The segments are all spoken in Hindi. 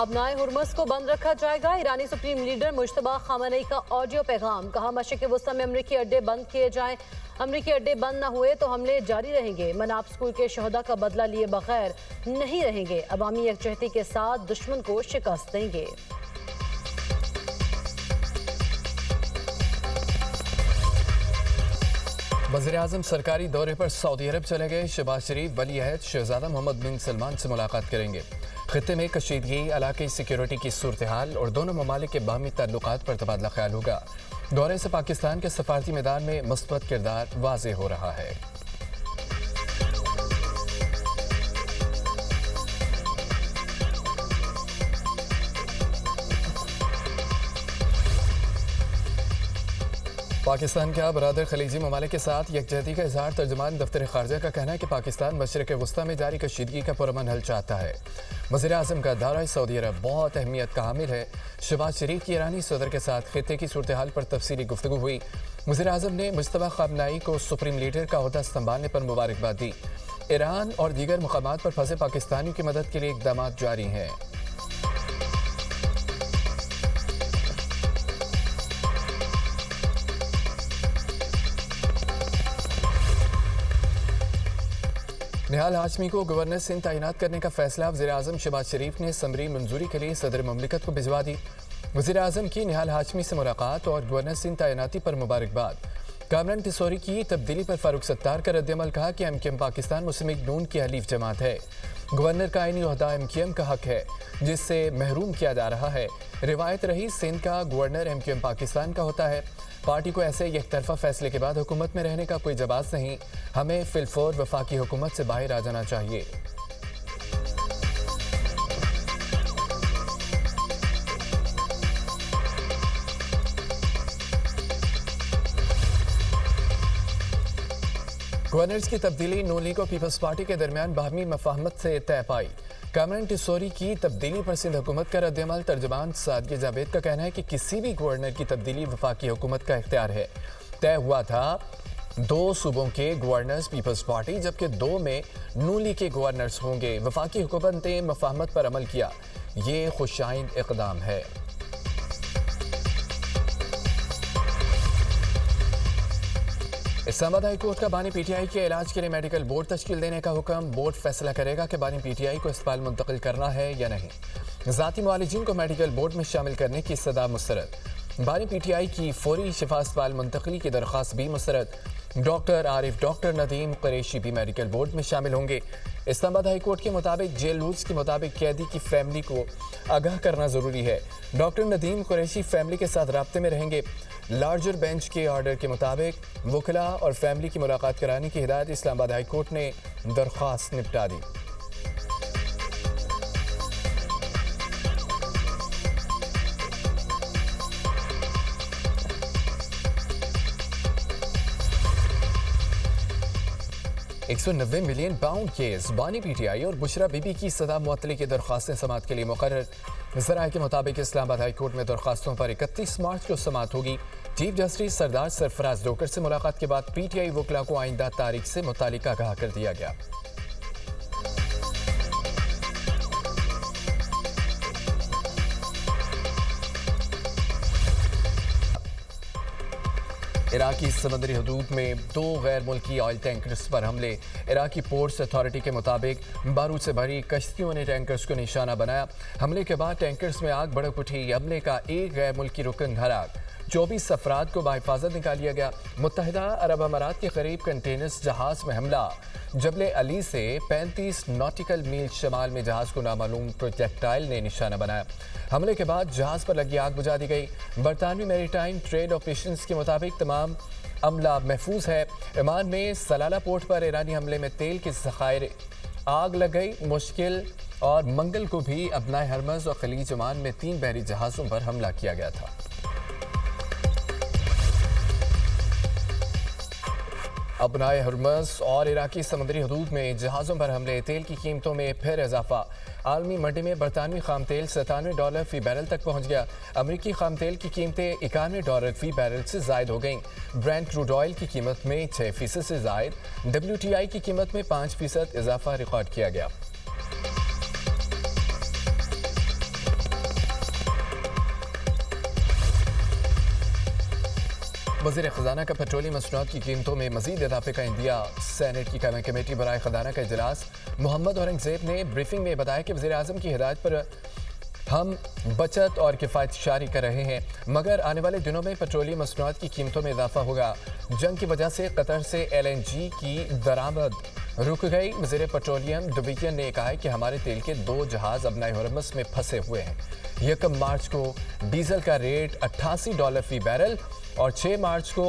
आबनाए हुर्मुज़ को बंद रखा जाएगा। ईरानी सुप्रीम लीडर मुश्तबा खामेनेई का ऑडियो पैगाम। कहा, मशरिक़ वस्ता में अमरीकी अड्डे बंद किए जाएं। अमरीकी अड्डे बंद न हुए तो हमले जारी रहेंगे। मनाब स्कूल के शहदा का बदला लिए बगैर नहीं रहेंगे। अवामी यकजहती के साथ दुश्मन को शिकस्त देंगे। वज़ीर-ए-आज़म सरकारी दौरे पर सऊदी अरब चले गए। शहबाज शरीफ वली अहद शहजादा मोहम्मद बिन सलमान से मुलाकात करेंगे। खित्ते में कशीदगी, इलाके सिक्योरिटी की सूरत हाल और दोनों ममालिक के बाहमी ताल्लुकात पर तबादला ख्याल होगा। दौरे से पाकिस्तान के सफारती मैदान में मुस्बत किरदार वाज़ेह हो रहा है। पाकिस्तान का बरादर खलीजी ममालिक के साथ यकजहती का इजहार। तर्जुमान दफ्तर खारजा का कहना है कि पाकिस्तान मशरिक़ वस्ता में जारी कशीदगी का पुरअमन हल चाहता है। वज़ीर-ए-आज़म का दौरा सऊदी अरब बहुत अहमियत का हामिल है। शहबाज शरीफ की ईरानी सदर के साथ खित्ते की सूरत हाल पर तफसीली गुफ्तगू हुई। वज़ीर-ए-आज़म ने मुश्तबा खामेनेई को सुप्रीम लीडर का ओहदा संभालने पर मुबारकबाद दी। ईरान और दीगर मुकामात पर फंसे पाकिस्तानियों की मदद के लिए इक़दाम जारी हैं। निहाल हाशमी को गवर्नर सिंध तैनात करने का फैसला वज़ीर-ए-आज़म शहबाज शरीफ ने समरी मंजूरी के लिए सदर ममलिकत को भिजवा दी। वज़ीर-ए-आज़म की निहाल हाशमी से मुलाकात और गवर्नर सिंध तैनाती पर मुबारकबाद। कामरान टिसोरी की तब्दीली पर फारूक सत्तार का रद्दअमल। कहा कि एमकेएम पाकिस्तान मुस्लिम लीग नून की हलीफ जमात है। गवर्नर का आईनी ओहदा एमकेएम का हक है जिससे महरूम किया जा रहा है। रिवायत रही सिंध का गवर्नर एमकेएम पाकिस्तान का होता है। पार्टी को ऐसे एक तरफा फैसले के बाद हुकूमत में रहने का कोई जवाब नहीं। हमें फिलफौर वफाकी हुकूमत से बाहर आ जाना चाहिए। गवर्नर्स की तब्दीली नून लीग और पीपल्स पार्टी के दरमियान बाहमी मफाहमत से तय पाई। कामरान टिसोरी की तब्दीली पर सिंध हुकूमत का रद्दअमल। तर्जुमान सादगी जावेद का कहना है कि किसी भी गवर्नर की तब्दीली वफाकी हुकूमत का इख्तियार है। तय हुआ था 2 सूबों के गवर्नर्स पीपल्स पार्टी जबकि 2 में नून लीग के गवर्नर्स होंगे। वफाकी हुकूमत ने मफाहमत पर अमल किया। ये खुशाइंद इक़दाम है। इस्लामाबाद हाई कोर्ट का बानी पीटीआई के इलाज के लिए मेडिकल बोर्ड तश्कील देने का हुक्म। बोर्ड फैसला करेगा कि बानी पीटीआई को अस्पताल मुंतकिल करना है या नहीं। ज़ाती मुआलिजीन को मेडिकल बोर्ड में शामिल करने की सदा मुस्तरद। बानी पीटीआई की फौरी शिफा अस्पताल मुंतकिली की दरख्वास्त भी मुस्तरद। डॉक्टर आरिफ, डॉक्टर नदीम कुरैशी भी मेडिकल बोर्ड में शामिल होंगे। इस्लामाबाद हाई कोर्ट के मुताबिक जेल रूल्स के मुताबिक कैदी की फैमिली को आगाह करना ज़रूरी है। डॉक्टर नदीम कुरैशी फैमिली के साथ राब्ते में रहेंगे। लार्जर बेंच के ऑर्डर के मुताबिक वकला और फैमिली की मुलाकात कराने की हिदायत इस्लामाबाद हाई कोर्ट ने दरख्वास्त निपटा दी। $190 मिलियन केस। बानी पीटीआई और बुशरा बीबी की सदा मुअत्तली की दरख्वास्तें समाअत के लिए मुकर्रर। ज़राए के मुताबिक इस्लामाबाद हाई कोर्ट में दरख्वास्तों पर 31 मार्च को समाअत होगी। चीफ जस्टिस सरदार सरफराज डोकर से मुलाकात के बाद पीटीआई वकला को आइंदा तारीख से मुतालिक आगाह कर दिया गया। इराकी समंदरी हदूद में 2 गैर मुल्की ऑयल टैंकर्स पर हमले। इराकी पोर्ट्स अथॉरिटी के मुताबिक बारूद से भरी कश्तियों ने टैंकर्स को निशाना बनाया। हमले के बाद टैंकर्स में आग भड़क उठी। हमले का एक गैर मुल्की रुकन हलाक। 24 अफराद को बाहिफाजत निकाल लिया गया। मुत्तहिदा अरब अमारात के करीब कंटेनर्स जहाज में हमला। जबले अली से 35 नॉटिकल मील शमाल में जहाज को नामालूम प्रोजेक्टाइल ने निशाना बनाया। हमले के बाद जहाज पर लगी आग बुझा दी गई। बरतानवी मैरीटाइम ट्रेड ऑपरेशंस के मुताबिक तमाम अमला महफूज है। ओमान में सलाला पोर्ट पर ईरानी हमले में तेल के ज़खायर आग लग गई। मुश्किल और मंगल को भी अबनाए हरमज़ और खलीज ओमान में 3 बहरी जहाज़ों पर हमला किया गया था। अबनाए हरमज़ और इराकी समुद्री हदूद में जहाज़ों पर हमले। तेल की कीमतों में फिर इजाफा। आलमी मंडी में बरतानवी खाम तेल $97 फी बैरल तक पहुंच गया। अमरीकी खाम तेल की कीमतें $91 फी बैरल से जायद हो गईं। ब्रेंट क्रूड ऑयल की कीमत में 6% से जायद। WTI की कीमत में 5% इजाफा रिकॉर्ड किया गया। वज़ीर ख़जाना का पेट्रोलियम मसनूआत की कीमतों में मज़ीद इजाफे का इंदिया। सेनेट की कायमी कमेटी बराए ख़जाना का इजलास। मोहम्मद औरंगज़ेब ने ब्रीफिंग में बताया कि वज़ीर आज़म की हिदायत पर हम बचत और किफ़ायत जारी कर रहे हैं, मगर आने वाले दिनों में पेट्रोलियम मसनूआत की कीमतों में इजाफा होगा। जंग की वजह से कतर से LNG की दरामद रुक गई। वज़ीर पेट्रोलियम डिवीजन ने कहा है कि हमारे तेल के 2 जहाज़ अपना हरमस में फंसे हुए हैं। 1 मार्च को डीजल का रेट $88 फी बैरल और 6 मार्च को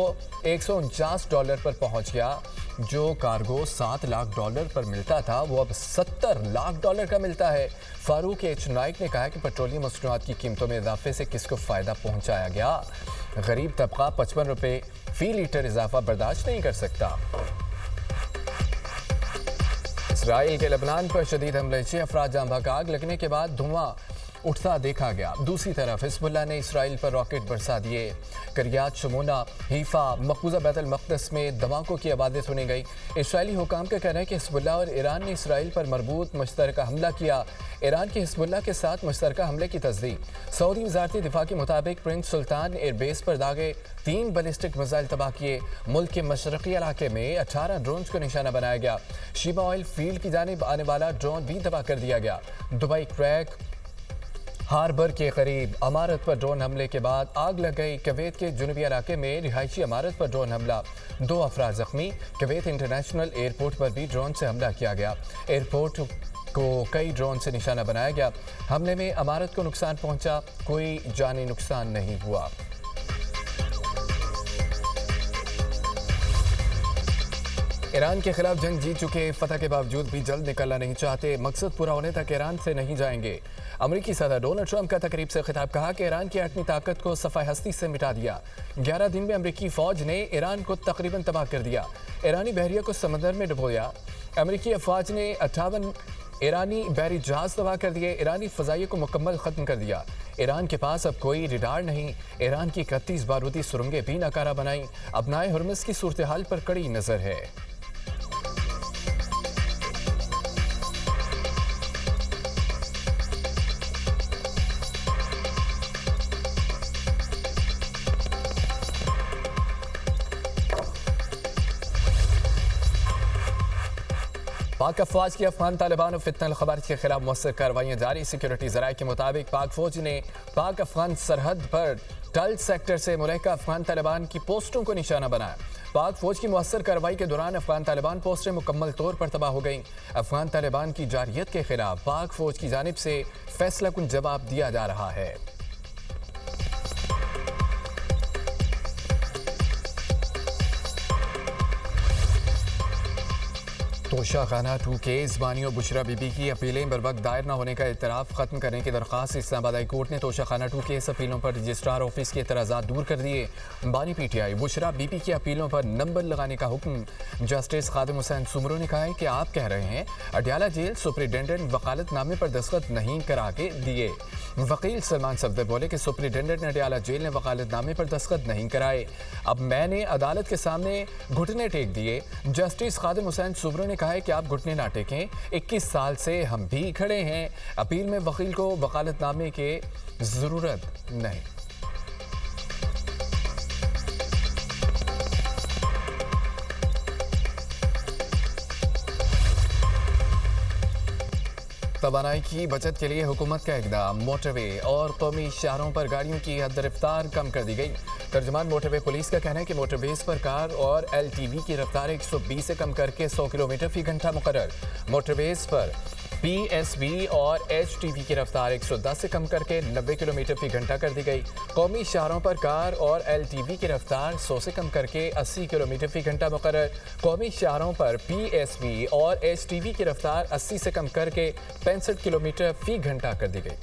$149 पर पहुंच गया। जो कार्गो $7 लाख पर मिलता था वो अब $70 लाख का मिलता है। फारूक H नाइक ने कहा कि पेट्रोलियम मसनूआत की कीमतों में इजाफे से किसको फ़ायदा पहुंचाया गया। गरीब तबका 55 रुपये फी लीटर इजाफा बर्दाश्त नहीं कर सकता। इसराइल के लेबनान पर शदीद हमले, 6 अफराद जाम बहक, आग लगने के बाद धुआं उठता देखा गया। दूसरी तरफ हिजबुल्लाह ने इसराइल पर रॉकेट बरसा दिए। करियात, शमोना, हीफा, मकबूजा बैतुल मक़दस में धमाकों की आवाज़ें सुनी गई। इसराइली हुकाम का कहना है कि हिजबुल्लाह और ईरान ने इसराइल पर मरबूत मुश्तरका हमला किया। ईरान के हिजबुल्लाह के साथ मुश्तरका हमले की तस्दीक। सऊदी वज़ारती दिफा के मुताबिक प्रिंस सुल्तान एयरबेस पर दागे 3 बैलिस्टिक मिसाइल तबाह किए। मुल्क के मशरक़ी इलाके में 18 ड्रोन को निशाना बनाया गया। शीबा ऑयल फील्ड की जानिब आने वाला ड्रोन भी तबाह कर दिया गया। दुबई क्रैक हार्बर के करीब इमारत पर ड्रोन हमले के बाद आग लग गई। कुवैत के जुनूबी इलाके में रिहायशी इमारत पर ड्रोन हमला, 2 अफराद जख्मी। कुवैत इंटरनेशनल एयरपोर्ट पर भी ड्रोन से हमला किया गया। एयरपोर्ट को कई ड्रोन से निशाना बनाया गया। हमले में इमारत को नुकसान पहुंचा, कोई जानी नुकसान नहीं हुआ। ईरान के खिलाफ जंग जीत चुके फतह के बावजूद भी जल्द निकलना नहीं चाहते। मकसद पूरा होने तक ईरान से नहीं जाएंगे। अमेरिकी सदर डोनाल्ड ट्रंप का तकरीब से खिताब, कहा कि ईरान की एटमी ताकत को सफ़ाए हस्ती से मिटा दिया। 11 दिन में अमेरिकी फ़ौज ने ईरान को तकरीबन तबाह कर दिया। ईरानी बहरिया को समंदर में डुबोया। अमेरिकी अफवाज ने 58 ईरानी बहरी जहाज तबाह कर दिए। ईरानी फ़ज़ाइये को मुकम्मल ख़त्म कर दिया। ईरान के पास अब कोई रडार नहीं। ईरान की 31 बारूदी सुरंगें भी नाकारा बनाई। अपनाए हरमुज़ की सूरत हाल पर कड़ी नज़र है। पाक अफवाज की अफगान तालिबान और फितनल खबारिज के खिलाफ मौसर कार्रवाइयाँ जारी। सिक्योरिटी ज़राए के मुताबिक पाक फौज ने पाक अफगान सरहद पर टल सेक्टर से मुलहका अफगान तालिबान की पोस्टों को निशाना बनाया। पाक फौज की मौसर कार्रवाई के दौरान अफगान तालिबान पोस्टें मुकम्मल तौर पर तबाह हो गईं। अफगान तालिबान की जारियत के खिलाफ पाक फौज की जानिब से फैसला कुन जवाब दिया जा रहा है। तोशा खाना 2 केस, बानी और बुशरा बीबी की अपीलें बर वक्त दायर न होने का इतराफ़ खत्म करने की दरख्वास्त। इस्लामाबाद हाई कोर्ट ने तोशा खाना 2 केस अपीलों पर रजिस्ट्रार ऑफिस के एतराज़ात दूर कर दिए। बानी PTI, बुशरा बीबी की अपीलों पर नंबर लगाने का हुक्म। जस्टिस खादिम हुसैन सुमरो ने कहा है कि आप कह रहे हैं अडयाला जेल सुपरिटेंडेंट वकालतनामे पर दस्तखत नहीं करा के दिए। वकील सलमान सफदर बोले कि सुपरिटेंडेंट ने अडयाला जेल ने वकालतनामे पर दस्तखत नहीं कराए। अब मैंने अदालत के सामने घुटने टेक दिए। जस्टिस खादिम हुसैन सुमरो ने कहा है कि आप घुटने ना टेकें, 21 साल से हम भी खड़े हैं। अपील में वकील को वकालतनामे की जरूरत नहीं। तवानाई की बचत के लिए हुकूमत का इक़दाम। मोटरवे और कौमी शहरों पर गाड़ियों की हद रफ्तार कम कर दी गई। तर्जुमान मोटरवे पुलिस का कहना है कि मोटरवेज पर कार और LTV की रफ्तार 120 से कम करके 100 किलोमीटर फी घंटा मुकर्रर। मोटरवेज पर PSV और HTV की रफ्तार 110 से कम करके 90 किलोमीटर फी घंटा कर दी गई। कौमी शहरों पर कार और LTV की रफ्तार 100 से कम करके 80 किलोमीटर फी घंटा मुकर्रर। कौमी शहरों पर PSV और HTV की रफ्तार 80 से कम करके 65 किलोमीटर फी घंटा कर दी गई।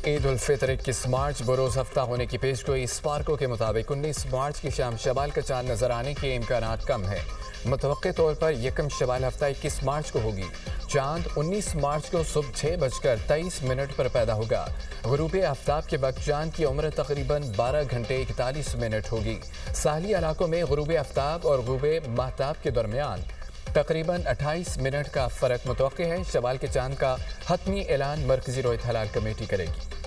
ईद उल फितर 21 मार्च बरोज़ हफ्ता होने की पेशगोई। स्पार्को के मुताबिक 19 मार्च की शाम शवाल का चांद नजर आने के इम्कानात कम है। मुतवक्के तौर पर यकम शवाल हफ्ता 21 मार्च को होगी। चांद 19 मार्च को सुबह 6:23 पर पैदा होगा। गुरूब आफ्ताब के वक्त चांद की उम्र तकरीबन 12 घंटे 41 मिनट होगी। साहली इलाकों में गुरूब आफ्ताब और गुरूब महताब के दरमियान तकरीबन 28 मिनट का फ़र्क मुतवक्के है। शवाल के चांद का हतमी ऐलान मरकज़ी रोयत हलाल कमेटी करेगी।